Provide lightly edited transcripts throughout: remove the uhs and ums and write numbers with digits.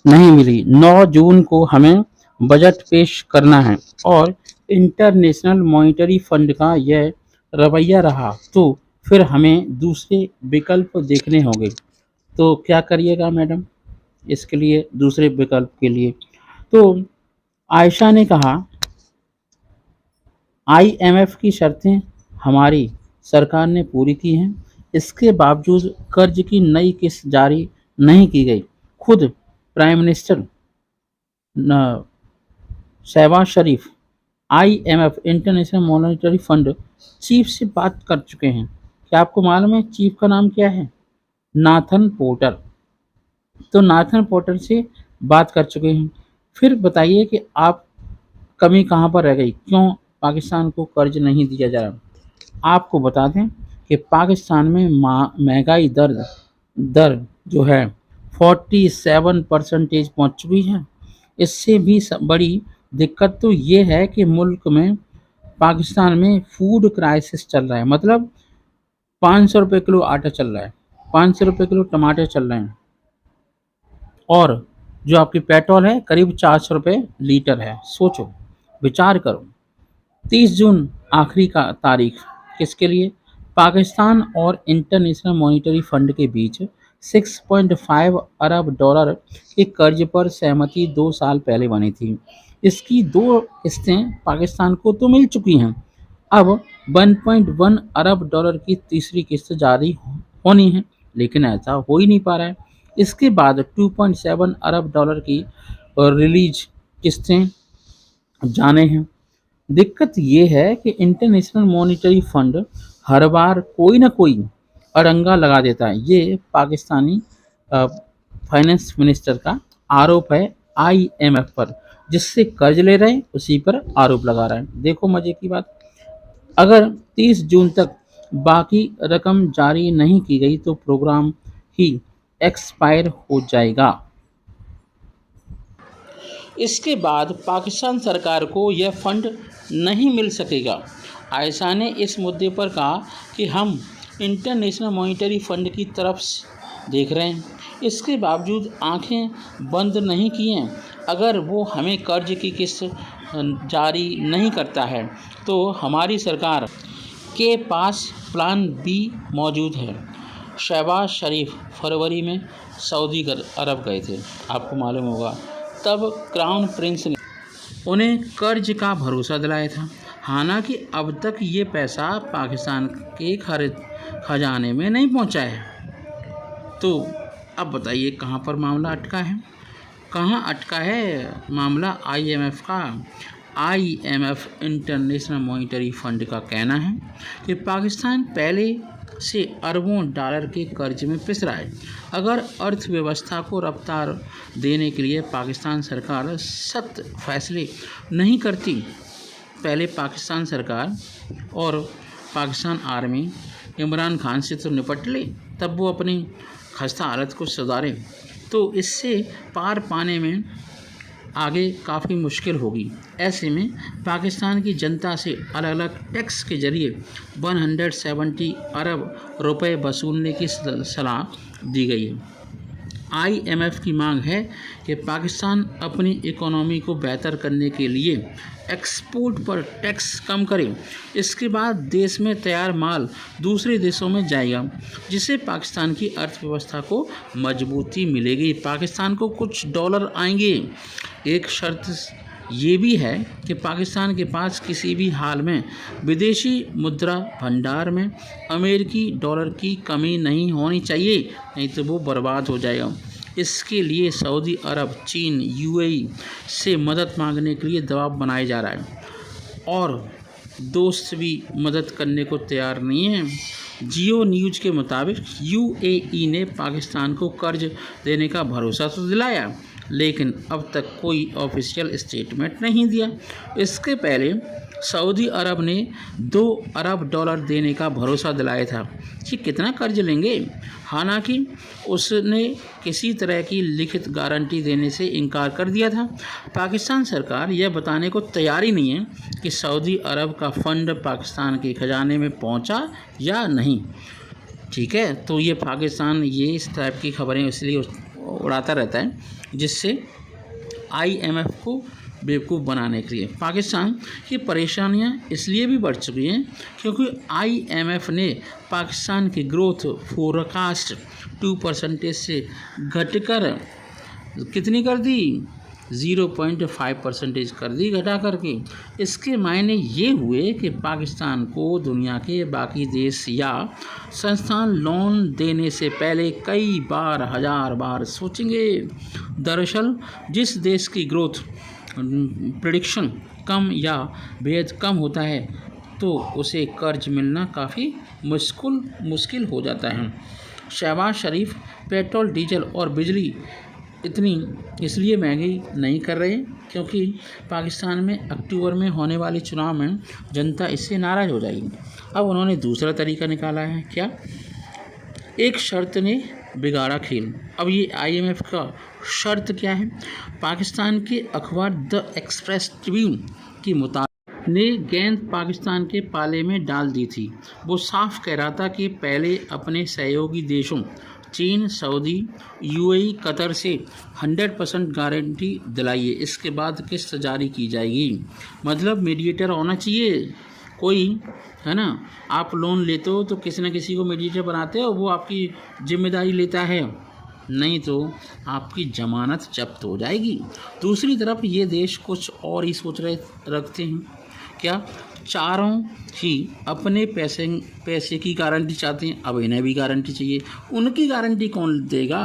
नहीं मिली। 9 जून को हमें बजट पेश करना है और इंटरनेशनल मॉनेटरी फंड का यह रवैया रहा तो फिर हमें दूसरे विकल्प देखने होंगे। तो क्या करिएगा मैडम इसके लिए, दूसरे विकल्प के लिए? तो आयशा ने कहा, आईएमएफ की शर्तें हमारी सरकार ने पूरी की हैं, इसके बावजूद कर्ज की नई किस्त जारी नहीं की गई। खुद प्राइम मिनिस्टर न- Shehbaz Sharif IMF international monetary fund chief से बात कर चुके हैं। क्या आपको मालूम है चीफ का नाम क्या है? Nathan porter. तो नाथन पोर्टर से बात कर चुके हैं। फिर बताइए कि आप कमी कहाँ पर रह गई, क्यों पाकिस्तान को कर्ज नहीं दिया जा रहा? आपको बता दें कि पाकिस्तान में महंगाई दर दर जो है 47% पहुंच चुकी है। इससे भी बड़ी दिक्कत तो ये है कि मुल्क में, पाकिस्तान में फूड क्राइसिस चल रहा है। मतलब 500 रुपये किलो आटा चल रहा है, 500 रुपये किलो टमाटर चल रहे हैं, और जो आपकी पेट्रोल है करीब 400 रुपये लीटर है। सोचो, विचार करो। 30 जून आखिरी का तारीख किसके लिए? पाकिस्तान और इंटरनेशनल मॉनेटरी फंड के बीच 6.5 अरब डॉलर के कर्ज पर सहमति 2 साल पहले बनी थी। इसकी 2 किस्तें पाकिस्तान को तो मिल चुकी हैं। अब 1.1 अरब डॉलर की तीसरी किस्त जारी होनी है, लेकिन ऐसा हो ही नहीं पा रहा है। इसके बाद 2.7 अरब डॉलर की रिलीज किस्तें जाने हैं। दिक्कत ये है कि इंटरनेशनल मॉनेटरी फंड हर बार कोई ना कोई अड़ंगा लगा देता है। ये पाकिस्तानी फाइनेंस मिनिस्टर का आरोप है आईएमएफ पर, जिससे कर्ज ले रहे हैं उसी पर आरोप लगा रहा है। देखो मजे की बात, अगर 30 जून तक बाकी रकम जारी नहीं की गई तो प्रोग्राम ही एक्सपायर हो जाएगा। इसके बाद पाकिस्तान सरकार को यह फंड नहीं मिल सकेगा। आयशा ने इस मुद्दे पर कहा कि हम इंटरनेशनल मॉनेटरी फंड की तरफ देख रहे हैं, इसके बावजूद आंखें बंद नहीं किए। अगर वो हमें कर्ज की किस्त जारी नहीं करता है तो हमारी सरकार के पास प्लान बी मौजूद है। शहबाज शरीफ फरवरी में सऊदी अरब गए थे, आपको मालूम होगा। तब क्राउन प्रिंस ने उन्हें कर्ज का भरोसा दिलाया था। हालांकि अब तक ये पैसा पाकिस्तान के खजाने में नहीं पहुंचा है। तो अब बताइए कहाँ पर मामला अटका है? कहाँ अटका है मामला आईएमएफ का? आईएमएफ इंटरनेशनल मॉनेटरी फंड का कहना है कि पाकिस्तान पहले से अरबों डॉलर के कर्ज में पिस रहा है। अगर अर्थव्यवस्था को रफ्तार देने के लिए पाकिस्तान सरकार सख्त फैसले नहीं करती, पहले पाकिस्तान सरकार और पाकिस्तान आर्मी इमरान खान से तो निपट ले, तब वो अपनी खस्ता हालत को सुधारे, तो इससे पार पाने में आगे काफ़ी मुश्किल होगी। ऐसे में पाकिस्तान की जनता से अलग अलग टैक्स के जरिए 170 अरब रुपए वसूलने की सलाह दी गई है। आईएमएफ की मांग है कि पाकिस्तान अपनी इकोनॉमी को बेहतर करने के लिए एक्सपोर्ट पर टैक्स कम करे। इसके बाद देश में तैयार माल दूसरे देशों में जाएगा, जिससे पाकिस्तान की अर्थव्यवस्था को मजबूती मिलेगी, पाकिस्तान को कुछ डॉलर आएंगे। एक शर्त ये भी है कि पाकिस्तान के पास किसी भी हाल में विदेशी मुद्रा भंडार में अमेरिकी डॉलर की कमी नहीं होनी चाहिए, नहीं तो वो बर्बाद हो जाएगा। इसके लिए सऊदी अरब, चीन, यूएई से मदद मांगने के लिए दबाव बनाया जा रहा है, और दोस्त भी मदद करने को तैयार नहीं है। जियो न्यूज़ के मुताबिक यूएई ने पाकिस्तान को कर्ज देने का भरोसा तो दिलाया, लेकिन अब तक कोई ऑफिशियल स्टेटमेंट नहीं दिया। इसके पहले सऊदी अरब ने 2 अरब डॉलर देने का भरोसा दिलाया था कि कितना कर्ज लेंगे। हालांकि उसने किसी तरह की लिखित गारंटी देने से इनकार कर दिया था। पाकिस्तान सरकार यह बताने को तैयार ही नहीं है कि सऊदी अरब का फंड पाकिस्तान के खजाने में पहुंचा या नहीं। ठीक है, तो ये पाकिस्तान ये इस टाइप की खबरें इसलिए उड़ाता रहता है जिससे IMF को बेवकूफ़ बनाने के लिए। पाकिस्तान की परेशानियां इसलिए भी बढ़ चुकी हैं क्योंकि IMF ने पाकिस्तान की ग्रोथ फोरकास्ट 2% से घटकर कितनी कर दी, 0.5% कर दी घटा करके। इसके मायने ये हुए कि पाकिस्तान को दुनिया के बाकी देश या संस्थान लोन देने से पहले कई बार, 1000 बार सोचेंगे। दरअसल जिस देश की ग्रोथ प्रेडिक्शन कम या बेहद कम होता है तो उसे कर्ज मिलना काफ़ी मुश्किल हो जाता है। शहबाज शरीफ पेट्रोल, डीजल और बिजली इतनी इसलिए महंगी नहीं कर रहे क्योंकि पाकिस्तान में अक्टूबर में होने वाले चुनाव में जनता इससे नाराज़ हो जाएगी। अब उन्होंने दूसरा तरीका निकाला है। क्या? एक शर्त ने बिगाड़ा खेल। अब ये IMF का शर्त क्या है? पाकिस्तान के अखबार द एक्सप्रेस ट्रिब्यून की मुताबिक ने गेंद पाकिस्तान के पाले में डाल दी थी। वो साफ कह रहा था कि पहले अपने सहयोगी देशों चीन, सऊदी, UAE, कतर से 100% गारंटी दिलाइए, इसके बाद किस्त जारी की जाएगी। मतलब मीडिएटर होना चाहिए कोई, है ना। आप लोन लेते हो तो किसी न किसी को मीडिएटर बनाते हो, वो आपकी जिम्मेदारी लेता है, नहीं तो आपकी जमानत जब्त हो जाएगी। दूसरी तरफ ये देश कुछ और ही रखते हैं। क्या? चारों ही अपने पैसे की गारंटी चाहते हैं। अब इन्हें भी गारंटी चाहिए। उनकी गारंटी कौन देगा?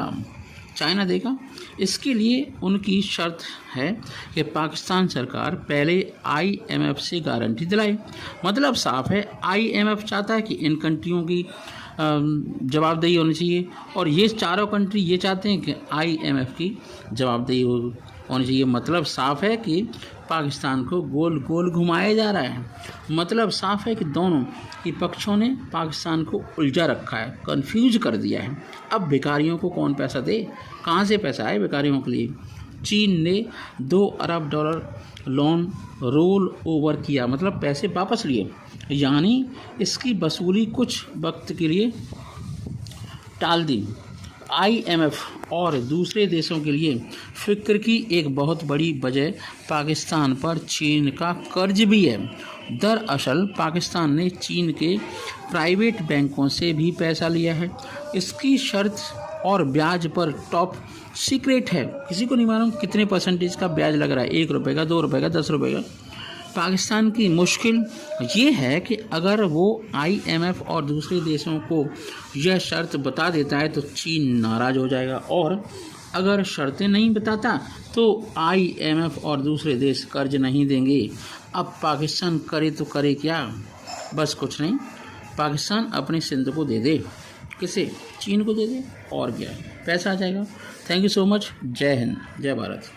चाइना देगा। इसके लिए उनकी शर्त है कि पाकिस्तान सरकार पहले IMF से गारंटी दिलाए। मतलब साफ है, IMF चाहता है कि इन कंट्रियों की जवाबदेही होनी चाहिए और ये चारों कंट्री ये चाहते हैं कि IMF की जवाबदेही होनी चाहिए। मतलब साफ है कि पाकिस्तान को गोल गोल घुमाया जा रहा है। मतलब साफ है कि दोनों ही पक्षों ने पाकिस्तान को उलझा रखा है, कंफ्यूज कर दिया है। अब भिखारियों को कौन पैसा दे? कहाँ से पैसा आए भिखारियों के लिए? चीन ने $2 अरब लोन रोल ओवर किया, मतलब पैसे वापस लिए, यानी इसकी वसूली कुछ वक्त के लिए टाल दी। IMF और दूसरे देशों के लिए फिक्र की एक बहुत बड़ी वजह पाकिस्तान पर चीन का कर्ज भी है। दरअसल पाकिस्तान ने चीन के प्राइवेट बैंकों से भी पैसा लिया है। इसकी शर्त और ब्याज पर टॉप सीक्रेट है, किसी को नहीं मालूम कितने % का ब्याज लग रहा है, ₹1 का, ₹2 का, ₹10 का। पाकिस्तान की मुश्किल ये है कि अगर वो IMF और दूसरे देशों को यह शर्त बता देता है तो चीन नाराज़ हो जाएगा, और अगर शर्तें नहीं बताता तो IMF और दूसरे देश कर्ज नहीं देंगे। अब पाकिस्तान करे तो करे क्या? बस कुछ नहीं, पाकिस्तान अपने सिंध को दे दे। किसे? चीन को दे दे, और क्या, पैसा आ जाएगा। Thank you so much. जय हिंद, जय भारत।